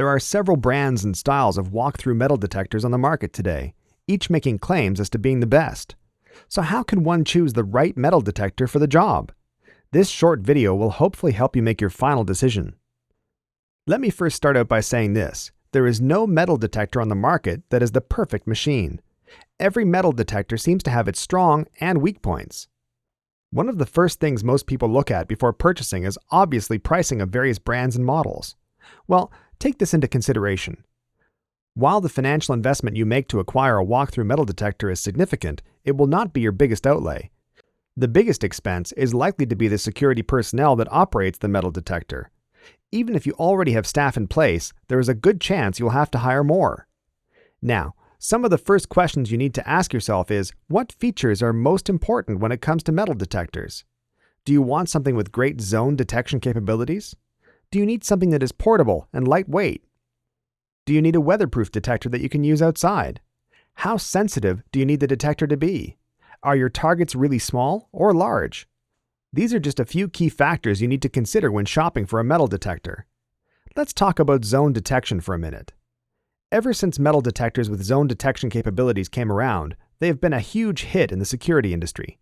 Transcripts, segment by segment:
There are several brands and styles of walk-through metal detectors on the market today, each making claims as to being the best. So how can one choose the right metal detector for the job? This short video will hopefully help you make your final decision. Let me first start out by saying this. There is no metal detector on the market that is the perfect machine. Every metal detector seems to have its strong and weak points. One of the first things most people look at before purchasing is obviously pricing of various brands and models. Well, take this into consideration. While the financial investment you make to acquire a walk-through metal detector is significant, it will not be your biggest outlay. The biggest expense is likely to be the security personnel that operates the metal detector. Even if you already have staff in place, there is a good chance you'll have to hire more. Now, some of the first questions you need to ask yourself is, what features are most important when it comes to metal detectors? Do you want something with great zone detection capabilities? Do you need something that is portable and lightweight? Do you need a weatherproof detector that you can use outside? How sensitive do you need the detector to be? Are your targets really small or large? These are just a few key factors you need to consider when shopping for a metal detector. Let's talk about zone detection for a minute. Ever since metal detectors with zone detection capabilities came around, they have been a huge hit in the security industry.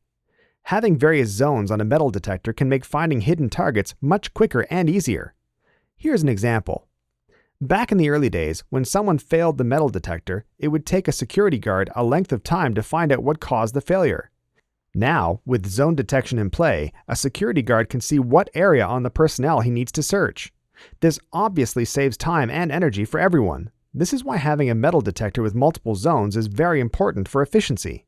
Having various zones on a metal detector can make finding hidden targets much quicker and easier. Here's an example. Back in the early days, when someone failed the metal detector, it would take a security guard a length of time to find out what caused the failure. Now, with zone detection in play, a security guard can see what area on the personnel he needs to search. This obviously saves time and energy for everyone. This is why having a metal detector with multiple zones is very important for efficiency.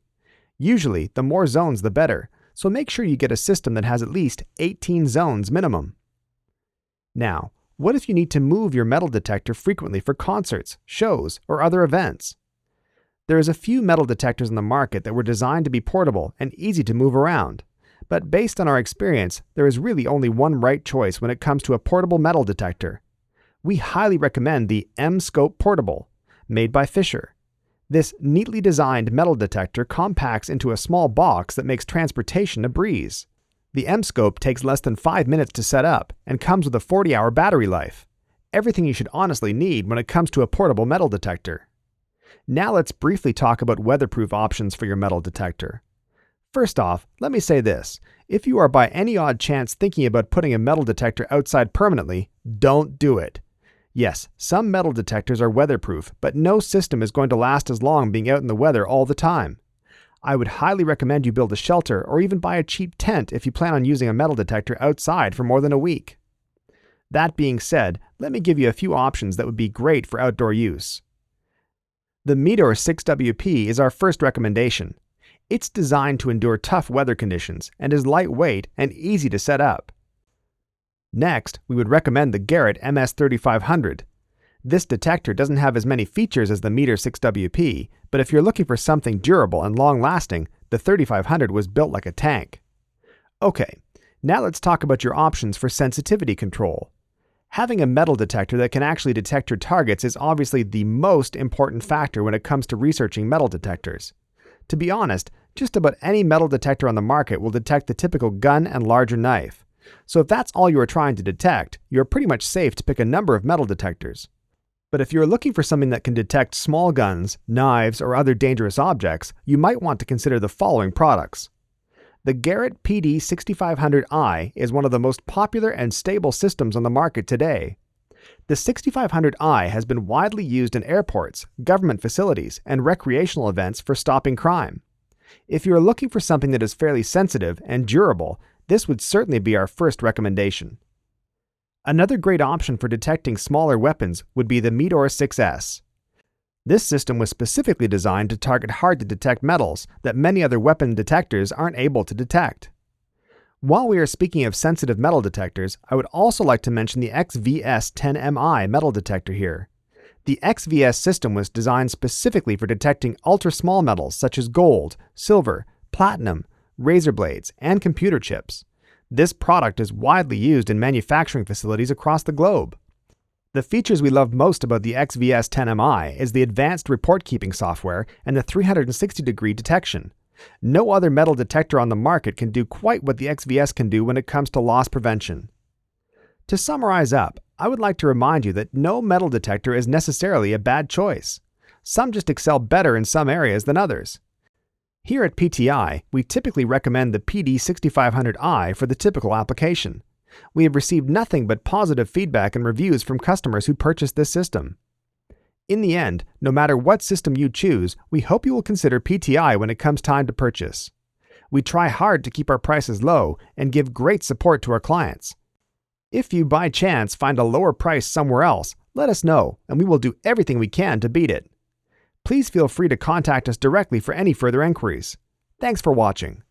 Usually, the more zones the better, so make sure you get a system that has at least 18 zones minimum. Now, what if you need to move your metal detector frequently for concerts, shows, or other events? There is a few metal detectors on the market that were designed to be portable and easy to move around. But based on our experience, there is really only one right choice when it comes to a portable metal detector. We highly recommend the M-Scope Portable, made by Fisher. This neatly designed metal detector compacts into a small box that makes transportation a breeze. The M-Scope takes less than 5 minutes to set up and comes with a 40-hour battery life. Everything you should honestly need when it comes to a portable metal detector. Now let's briefly talk about weatherproof options for your metal detector. First off, let me say this. If you are by any odd chance thinking about putting a metal detector outside permanently, don't do it. Yes, some metal detectors are weatherproof, but no system is going to last as long being out in the weather all the time. I would highly recommend you build a shelter or even buy a cheap tent if you plan on using a metal detector outside for more than a week. That being said, let me give you a few options that would be great for outdoor use. The Meteor 6WP is our first recommendation. It's designed to endure tough weather conditions and is lightweight and easy to set up. Next, we would recommend the Garrett MS3500. This detector doesn't have as many features as the Meteor 6WP, but if you're looking for something durable and long-lasting, the 3500 was built like a tank. Okay, now let's talk about your options for sensitivity control. Having a metal detector that can actually detect your targets is obviously the most important factor when it comes to researching metal detectors. To be honest, just about any metal detector on the market will detect the typical gun and larger knife. So if that's all you are trying to detect, you're pretty much safe to pick a number of metal detectors. But if you're looking for something that can detect small guns, knives, or other dangerous objects, you might want to consider the following products. The Garrett PD6500i is one of the most popular and stable systems on the market today. The 6500i has been widely used in airports, government facilities, and recreational events for stopping crime. If you are looking for something that is fairly sensitive and durable, this would certainly be our first recommendation. Another great option for detecting smaller weapons would be the Meteor 6S. This system was specifically designed to target hard-to-detect metals that many other weapon detectors aren't able to detect. While we are speaking of sensitive metal detectors, I would also like to mention the XVS-10MI metal detector here. The XVS system was designed specifically for detecting ultra-small metals such as gold, silver, platinum, razor blades, and computer chips. This product is widely used in manufacturing facilities across the globe. The features we love most about the XVS-10MI is the advanced report-keeping software and the 360-degree detection. No other metal detector on the market can do quite what the XVS can do when it comes to loss prevention. To summarize up, I would like to remind you that no metal detector is necessarily a bad choice. Some just excel better in some areas than others. Here at PTI, we typically recommend the PD6500i for the typical application. We have received nothing but positive feedback and reviews from customers who purchased this system. In the end, no matter what system you choose, we hope you will consider PTI when it comes time to purchase. We try hard to keep our prices low and give great support to our clients. If you by chance find a lower price somewhere else, let us know and we will do everything we can to beat it. Please feel free to contact us directly for any further inquiries. Thanks for watching.